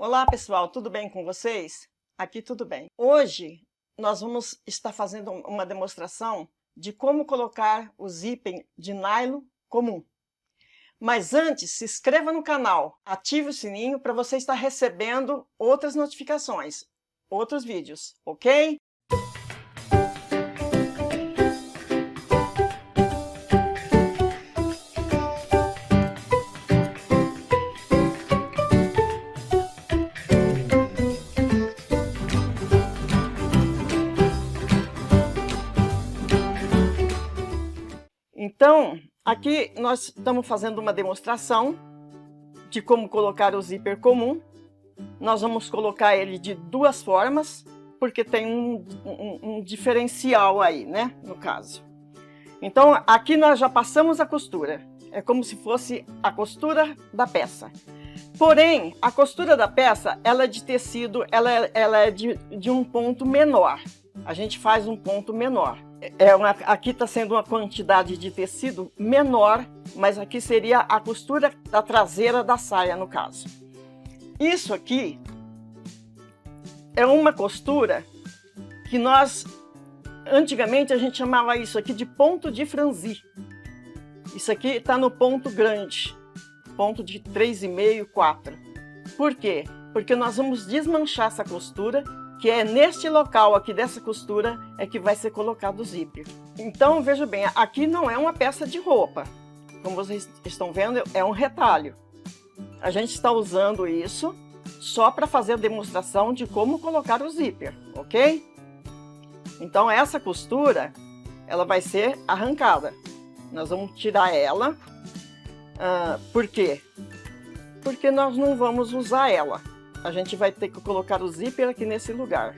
Olá pessoal, tudo bem com vocês? Aqui tudo bem. Hoje nós vamos estar fazendo uma demonstração de como colocar o zíper de nylon comum. Mas antes, se inscreva no canal, ative o sininho para você estar recebendo outras notificações, outros vídeos, ok? Então, aqui nós estamos fazendo uma demonstração de como colocar o zíper comum. Nós vamos colocar ele de duas formas, porque tem um diferencial aí, né, no caso. Então, aqui nós já passamos a costura. É como se fosse a costura da peça. Porém, a costura da peça, ela é de tecido, ela é de um ponto menor. A gente faz um ponto menor. Aqui está sendo uma quantidade de tecido menor, mas aqui seria a costura da traseira da saia, no caso. Isso aqui é uma costura que antigamente a gente chamava isso aqui de ponto de franzir. Isso aqui está no ponto grande, ponto de 3,5, 4. Por quê? Porque nós vamos desmanchar essa costura, que é neste local aqui dessa costura é que vai ser colocado o zíper. Então, veja bem, aqui não é uma peça de roupa. Como vocês estão vendo, é um retalho. A gente está usando isso só para fazer a demonstração de como colocar o zíper, ok? Então, essa costura, ela vai ser arrancada. Nós vamos tirar ela. Por quê? Porque nós não vamos usar ela. A gente vai ter que colocar o zíper aqui nesse lugar.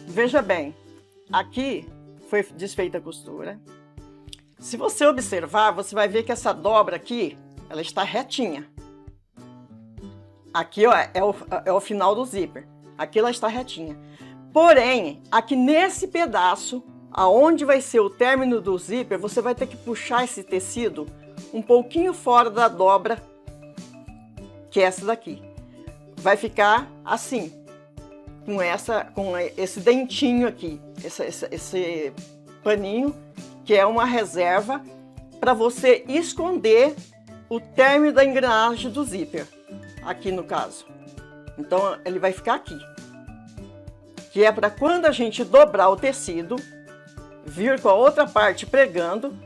Veja bem, aqui foi desfeita a costura. Se você observar, você vai ver que essa dobra aqui, ela está retinha. Aqui, ó, é o final do zíper. Aqui ela está retinha. Porém, aqui nesse pedaço, aonde vai ser o término do zíper, você vai ter que puxar esse tecido um pouquinho fora da dobra, que é essa daqui. Vai ficar assim, com esse dentinho aqui, esse paninho, que é uma reserva para você esconder o término da engrenagem do zíper, aqui no caso. Então, ele vai ficar aqui. Que é para quando a gente dobrar o tecido, vir com a outra parte pregando,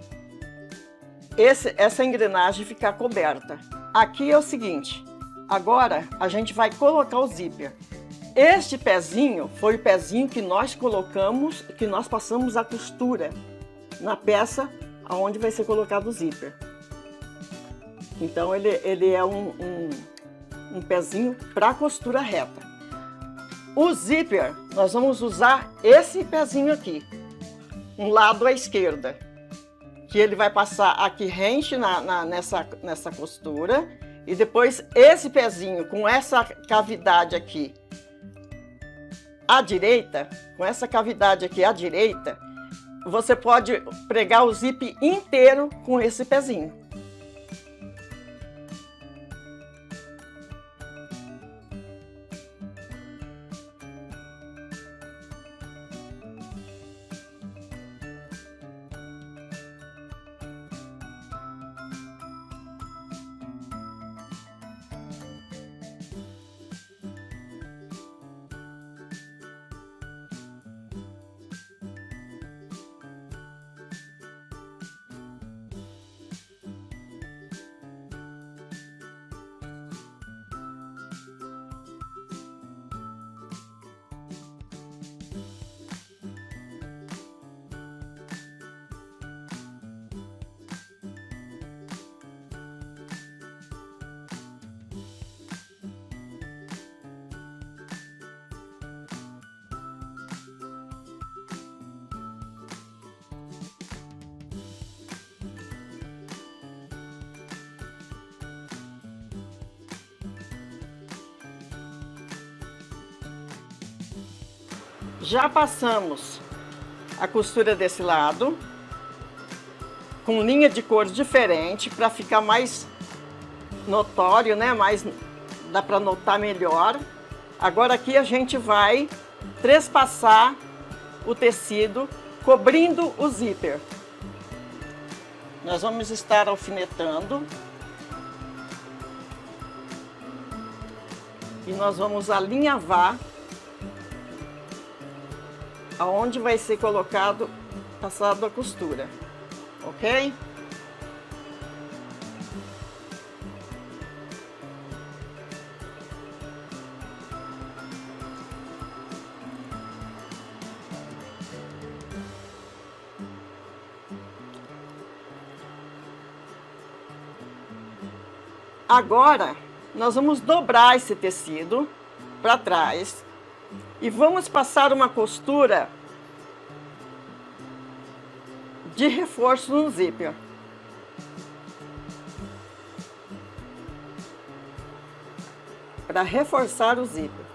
essa engrenagem ficar coberta. Aqui é o seguinte, agora a gente vai colocar o zíper. Este pezinho foi o pezinho que nós colocamos, que nós passamos a costura na peça onde vai ser colocado o zíper. Então ele é um pezinho para costura reta. O zíper, nós vamos usar esse pezinho aqui, um lado à esquerda, que ele vai passar aqui rente nessa costura, e depois esse pezinho com essa cavidade aqui à direita, com essa cavidade aqui à direita, você pode pregar o zíper inteiro com esse pezinho. Já passamos a costura desse lado, com linha de cor diferente, para ficar mais notório, né? Dá para notar melhor. Agora aqui a gente vai trespassar o tecido, cobrindo o zíper. Nós vamos estar alfinetando. E nós vamos alinhavar aonde vai ser passado a costura, ok? Agora, nós vamos dobrar esse tecido para trás e vamos passar uma costura de reforço no zíper. Para reforçar o zíper.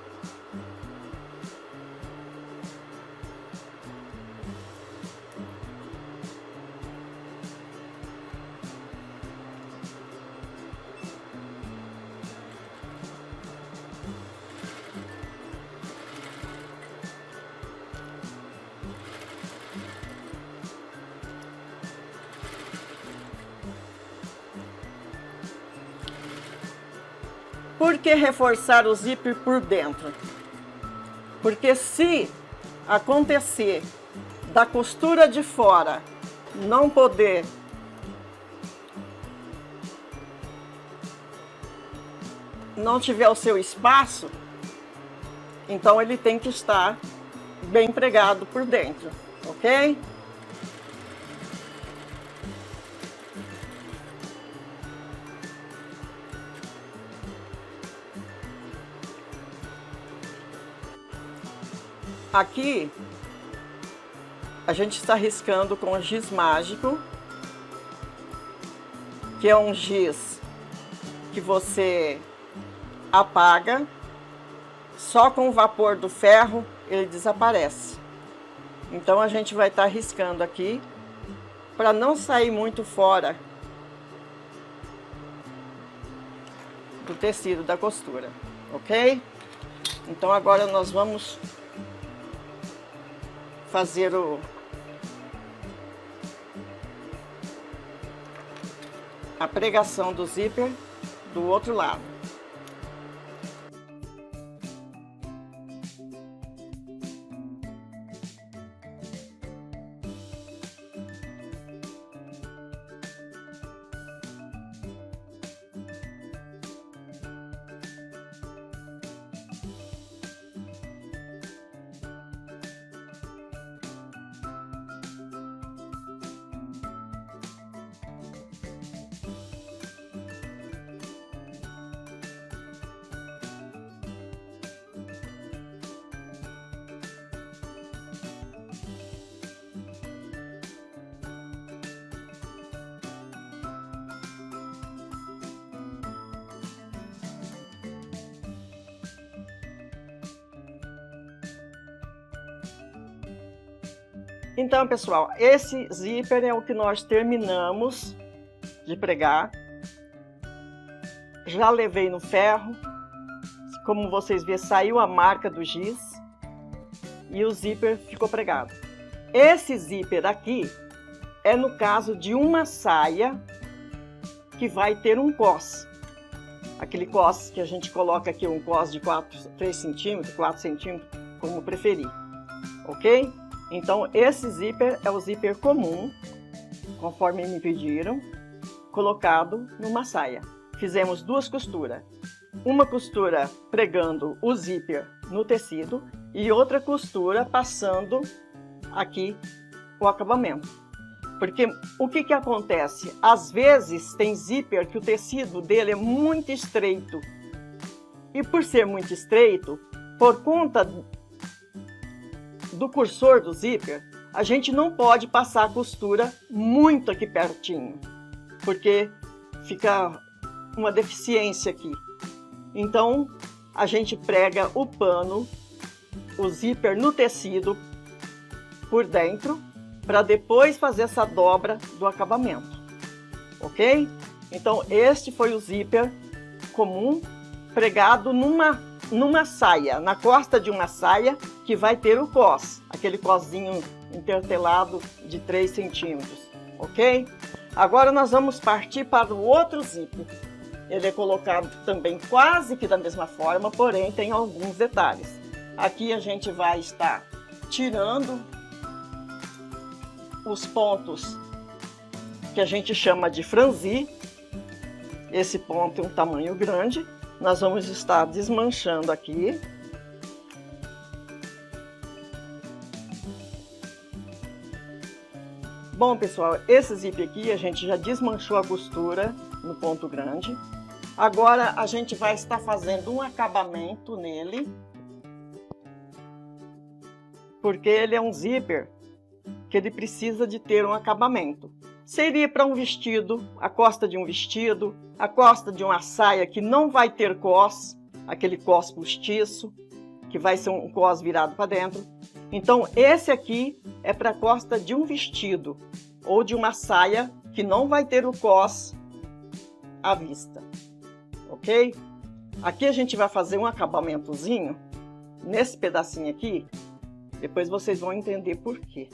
Por que reforçar o zíper por dentro? Porque se acontecer da costura de fora não tiver o seu espaço, então ele tem que estar bem pregado por dentro, ok? Aqui a gente está riscando com giz mágico, que é um giz que você apaga, só com o vapor do ferro ele desaparece. Então a gente vai estar riscando aqui para não sair muito fora do tecido da costura, ok? Então agora nós vamos fazer a pregação do zíper do outro lado. Então, pessoal, esse zíper é o que nós terminamos de pregar. Já levei no ferro. Como vocês vê, saiu a marca do giz e o zíper ficou pregado. Esse zíper aqui é no caso de uma saia que vai ter um cós. Aquele cós que a gente coloca aqui, um cós de 3 centímetros, 4 centímetros, como preferir, ok? Então, esse zíper é o zíper comum, conforme me pediram, colocado numa saia. Fizemos 2 costuras. Uma costura pregando o zíper no tecido e outra costura passando aqui o acabamento. Porque o que acontece? Às vezes tem zíper que o tecido dele é muito estreito. E por ser muito estreito, por conta do cursor do zíper, a gente não pode passar a costura muito aqui pertinho, porque fica uma deficiência aqui. Então, a gente prega o pano o zíper no tecido por dentro, para depois fazer essa dobra do acabamento, ok? Então este foi o zíper comum pregado numa saia, na costa de uma saia que vai ter o cós, aquele cozinho intertelado de 3 centímetros, ok? Agora nós vamos partir para o outro zíper. Ele é colocado também quase que da mesma forma, porém tem alguns detalhes. Aqui a gente vai estar tirando os pontos que a gente chama de franzi. Esse ponto é um tamanho grande. Nós vamos estar desmanchando aqui. Bom, pessoal, esse zíper aqui a gente já desmanchou a costura no ponto grande. Agora a gente vai estar fazendo um acabamento nele, porque ele é um zíper que ele precisa de ter um acabamento. Seria para um vestido, a costa de um vestido, a costa de uma saia que não vai ter cós, aquele cós postiço, que vai ser um cós virado para dentro. Então esse aqui é para a costa de um vestido ou de uma saia que não vai ter o cós à vista, ok? Aqui a gente vai fazer um acabamentozinho nesse pedacinho aqui, depois vocês vão entender por quê.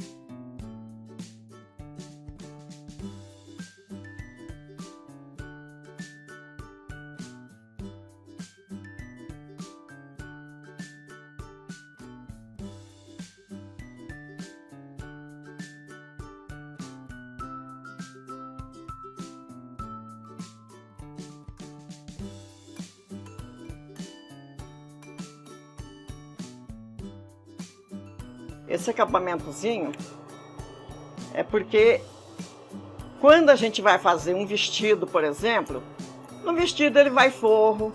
Esse acabamentozinho é porque quando a gente vai fazer um vestido, por exemplo, no vestido ele vai forro,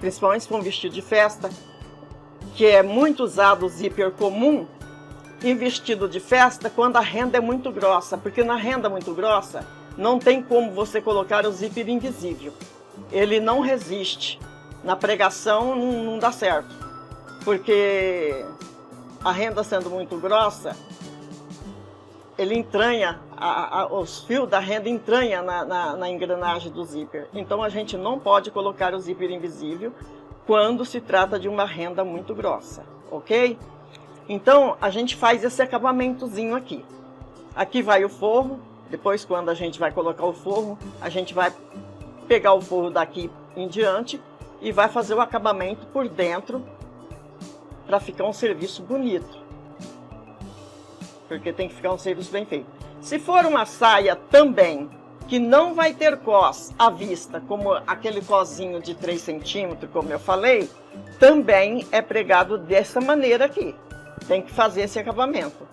principalmente se for um vestido de festa, que é muito usado o zíper comum em vestido de festa quando a renda é muito grossa, porque na renda muito grossa não tem como você colocar o zíper invisível. Ele não resiste. Na pregação não dá certo, porque a renda sendo muito grossa, ele entranha, os fios da renda entranha na engrenagem do zíper. Então a gente não pode colocar o zíper invisível quando se trata de uma renda muito grossa, ok? Então a gente faz esse acabamentozinho aqui. Aqui vai o forro, depois quando a gente vai colocar o forro, a gente vai pegar o forro daqui em diante e vai fazer o acabamento por dentro, para ficar um serviço bonito, porque tem que ficar um serviço bem feito. Se for uma saia também, que não vai ter cós à vista, como aquele cozinho de 3 centímetros, como eu falei, também é pregado dessa maneira aqui. Tem que fazer esse acabamento,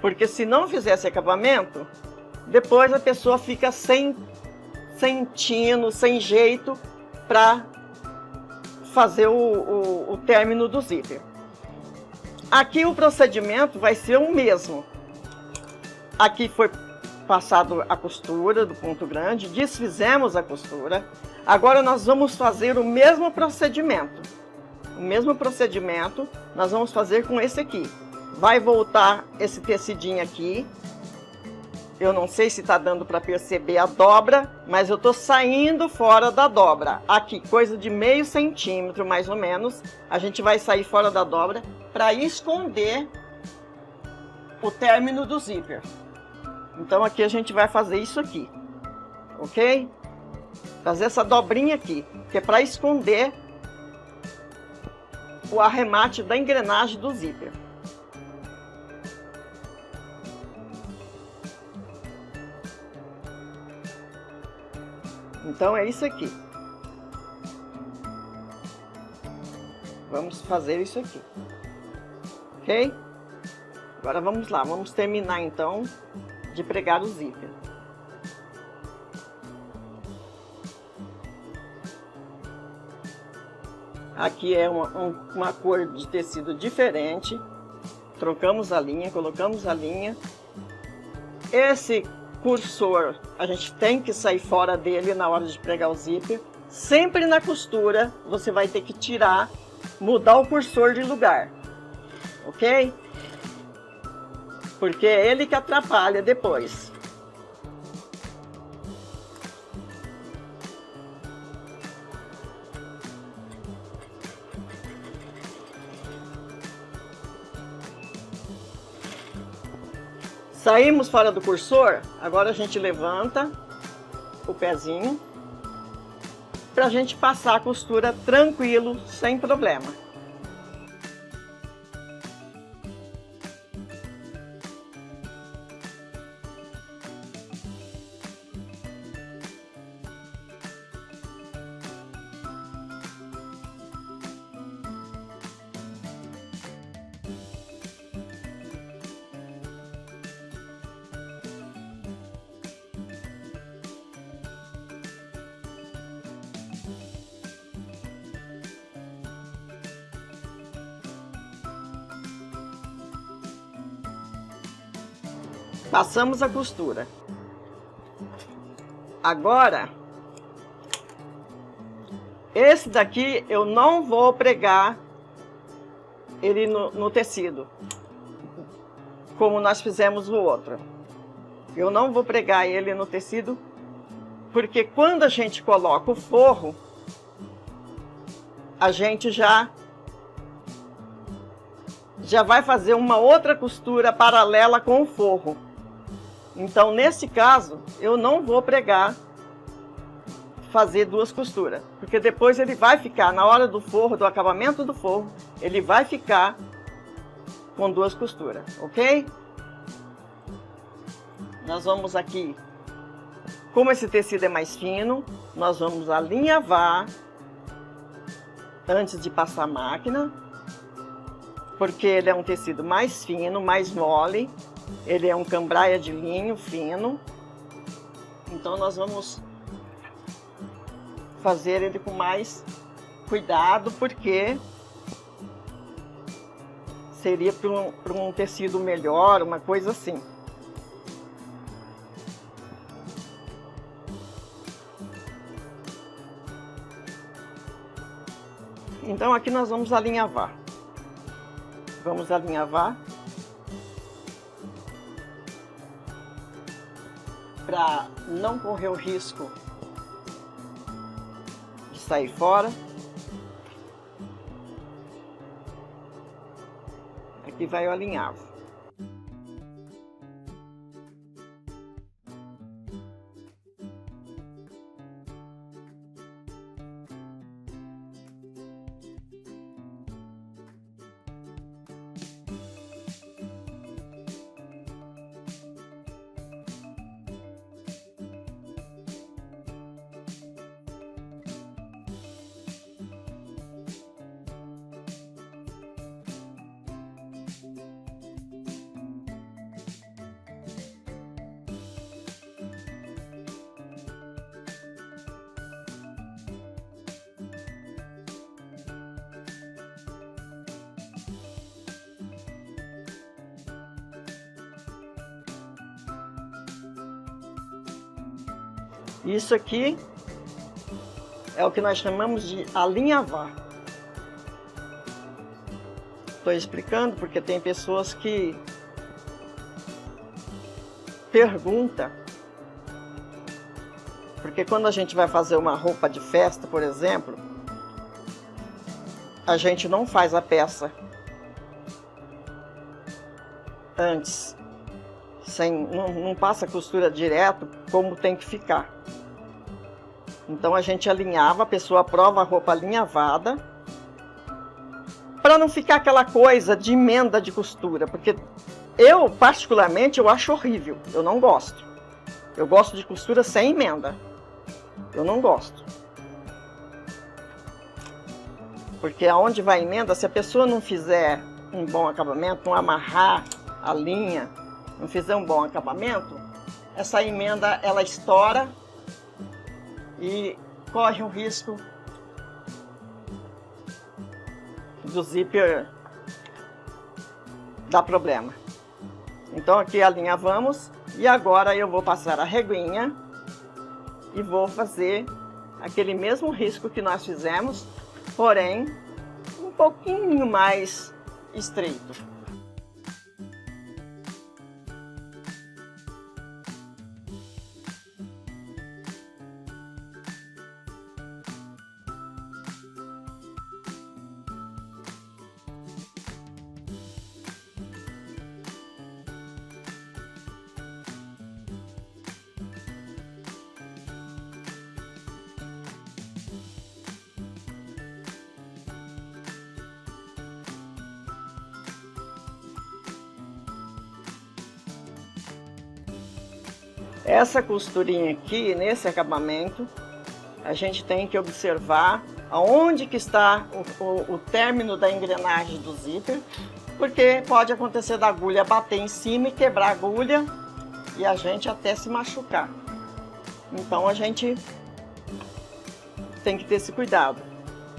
porque se não fizer esse acabamento, depois a pessoa fica sem tino, sem jeito para fazer o término do zíper. Aqui o procedimento vai ser o mesmo. Aqui foi passado a costura do ponto grande, desfizemos a costura. Agora nós vamos fazer o mesmo procedimento. O mesmo procedimento nós vamos fazer com esse aqui. Vai voltar esse tecidinho aqui. Eu não sei se está dando para perceber a dobra, mas eu estou saindo fora da dobra. Aqui, coisa de meio centímetro mais ou menos, a gente vai sair fora da dobra para esconder o término do zíper. Então aqui a gente vai fazer isso aqui, ok? Fazer essa dobrinha aqui, que é para esconder o arremate da engrenagem do zíper. Então é isso aqui. Vamos fazer isso aqui. Ok? Agora vamos lá, vamos terminar então de pregar o zíper. Aqui é uma cor de tecido diferente. Trocamos a linha, colocamos a linha. Esse cursor, a gente tem que sair fora dele na hora de pregar o zíper. Sempre na costura, você vai ter que tirar, mudar o cursor de lugar. ok? Porque é ele que atrapalha depois. Saímos fora do cursor, agora a gente levanta o pezinho para a gente passar a costura tranquilo, sem problema. Passamos a costura. Agora, esse daqui eu não vou pregar ele no tecido, como nós fizemos o outro. Eu não vou pregar ele no tecido, porque quando a gente coloca o forro, a gente já vai fazer uma outra costura paralela com o forro. Então, nesse caso, eu não vou pregar, fazer duas costuras, porque depois ele vai ficar, na hora do forro, do acabamento do forro, ele vai ficar com duas costuras, ok? Nós vamos aqui, como esse tecido é mais fino, nós vamos alinhavar antes de passar a máquina, porque ele é um tecido mais fino, mais mole. Ele é um cambraia de linho fino, então nós vamos fazer ele com mais cuidado, porque seria para um tecido melhor, uma coisa assim. Então aqui nós vamos alinhavar. Vamos alinhavar. Para não correr o risco de sair fora. Aqui vai o alinhavo. Isso aqui é o que nós chamamos de alinhavar. Estou explicando porque tem pessoas que perguntam, porque quando a gente vai fazer uma roupa de festa, por exemplo, a gente não faz a peça antes, não passa a costura direto como tem que ficar. Então a gente alinhava, a pessoa prova a roupa alinhavada, para não ficar aquela coisa de emenda de costura, porque eu, particularmente, eu acho horrível, eu não gosto. Eu gosto de costura sem emenda, eu não gosto. Porque aonde vai a emenda, se a pessoa não fizer um bom acabamento, não amarrar a linha, não fizer um bom acabamento, essa emenda ela estoura e corre o risco do zíper dar problema. Então aqui alinhavamos e agora eu vou passar a reguinha e vou fazer aquele mesmo risco que nós fizemos, porém um pouquinho mais estreito. Essa costurinha aqui, nesse acabamento, a gente tem que observar aonde que está o término da engrenagem do zíper, porque pode acontecer da agulha bater em cima e quebrar a agulha e a gente até se machucar. Então a gente tem que ter esse cuidado.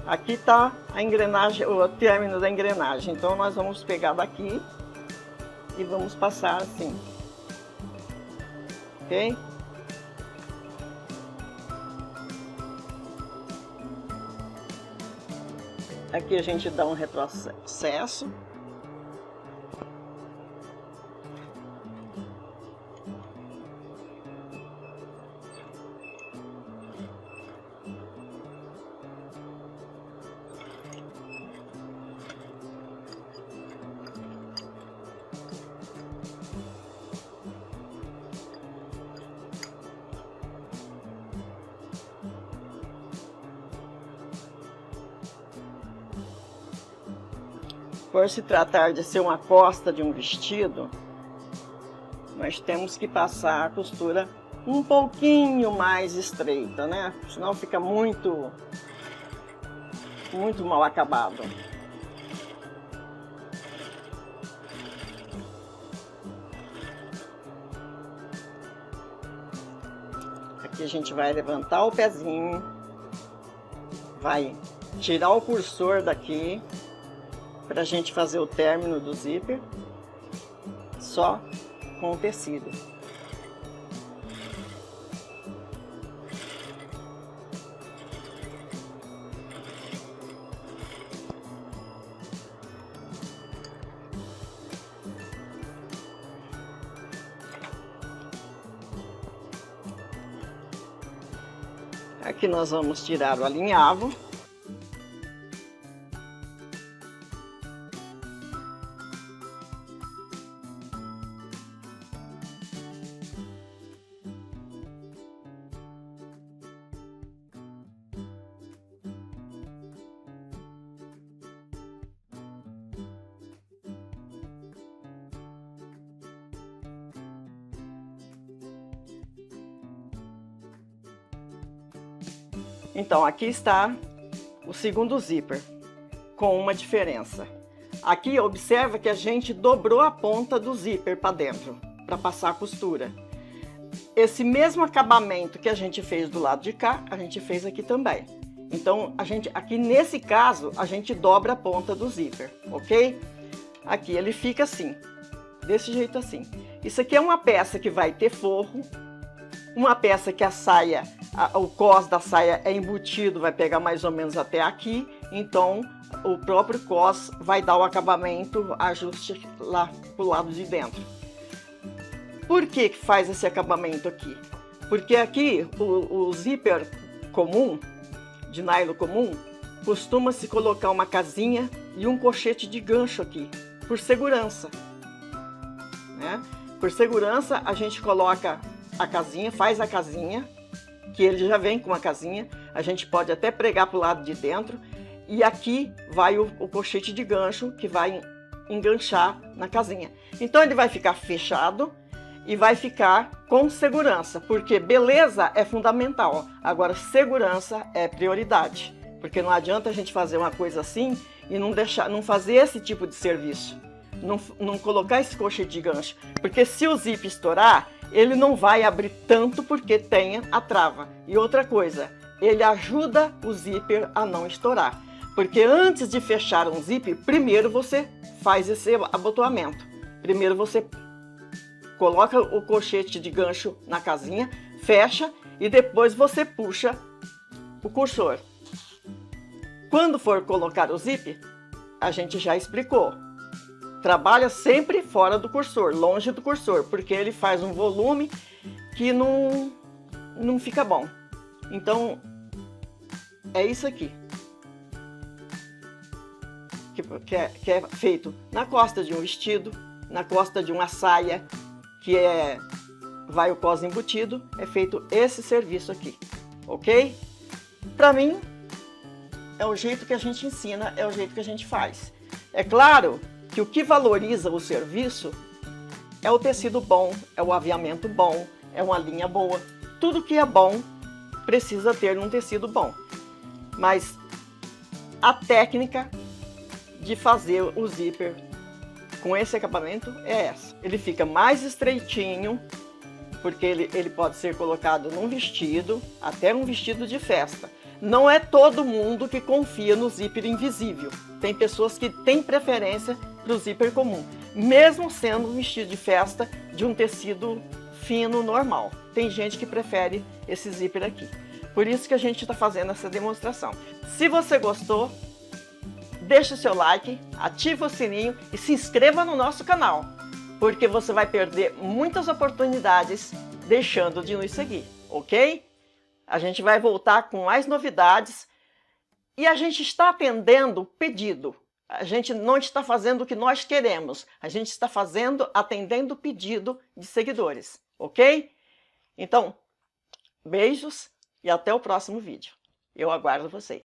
Aqui está a engrenagem, o término da engrenagem, então nós vamos pegar daqui e vamos passar assim, ok? Aqui a gente dá um retrocesso. Por se tratar de ser uma costa de um vestido, nós temos que passar a costura um pouquinho mais estreita, né? Senão fica muito mal acabado. Aqui a gente vai levantar o pezinho, vai tirar o cursor daqui, para a gente fazer o término do zíper, só com o tecido. Aqui nós vamos tirar o alinhavo. Então, aqui está o segundo zíper, com uma diferença. Aqui, observa que a gente dobrou a ponta do zíper para dentro, para passar a costura. Esse mesmo acabamento que a gente fez do lado de cá, a gente fez aqui também. Então, aqui nesse caso, a gente dobra a ponta do zíper, ok? Aqui ele fica assim, desse jeito assim. Isso aqui é uma peça que vai ter forro, uma peça que a saia, o cós da saia é embutido, vai pegar mais ou menos até aqui, então o próprio cós vai dar o acabamento, ajuste lá pro lado de dentro. Por que que faz esse acabamento aqui? Porque aqui o zíper comum, de nylon comum, costuma-se colocar uma casinha e um colchete de gancho aqui, por segurança, né? Por segurança a gente coloca a casinha, faz a casinha, que ele já vem com uma casinha, a gente pode até pregar para o lado de dentro, e aqui vai o colchete de gancho que vai enganchar na casinha. Então ele vai ficar fechado e vai ficar com segurança, porque beleza é fundamental, agora segurança é prioridade, porque não adianta a gente fazer uma coisa assim e não fazer esse tipo de serviço, não colocar esse colchete de gancho, porque se o zíper estourar, ele não vai abrir tanto porque tem a trava. E outra coisa, ele ajuda o zíper a não estourar. Porque antes de fechar um zíper, primeiro você faz esse abotoamento. Primeiro você coloca o colchete de gancho na casinha, fecha e depois você puxa o cursor. Quando for colocar o zíper, a gente já explicou. Trabalha sempre fora do cursor, longe do cursor, porque ele faz um volume que não fica bom. Então, é isso aqui. Que é feito na costa de um vestido, na costa de uma saia, que vai o cós embutido, é feito esse serviço aqui, ok? Para mim, é o jeito que a gente ensina, é o jeito que a gente faz. É claro que o que valoriza o serviço é o tecido bom, é o aviamento bom, é uma linha boa. Tudo que é bom precisa ter um tecido bom. Mas a técnica de fazer o zíper com esse acabamento é essa. Ele fica mais estreitinho, porque ele pode ser colocado num vestido, até um vestido de festa. Não é todo mundo que confia no zíper invisível. Tem pessoas que têm preferência para o zíper comum, mesmo sendo um vestido de festa de um tecido fino, normal. Tem gente que prefere esse zíper aqui. Por isso que a gente está fazendo essa demonstração. Se você gostou, deixe seu like, ative o sininho e se inscreva no nosso canal, porque você vai perder muitas oportunidades deixando de nos seguir, ok? A gente vai voltar com mais novidades e a gente está atendendo pedido. A gente não está fazendo o que nós queremos, a gente está atendendo pedido de seguidores, ok? Então, beijos e até o próximo vídeo. Eu aguardo vocês.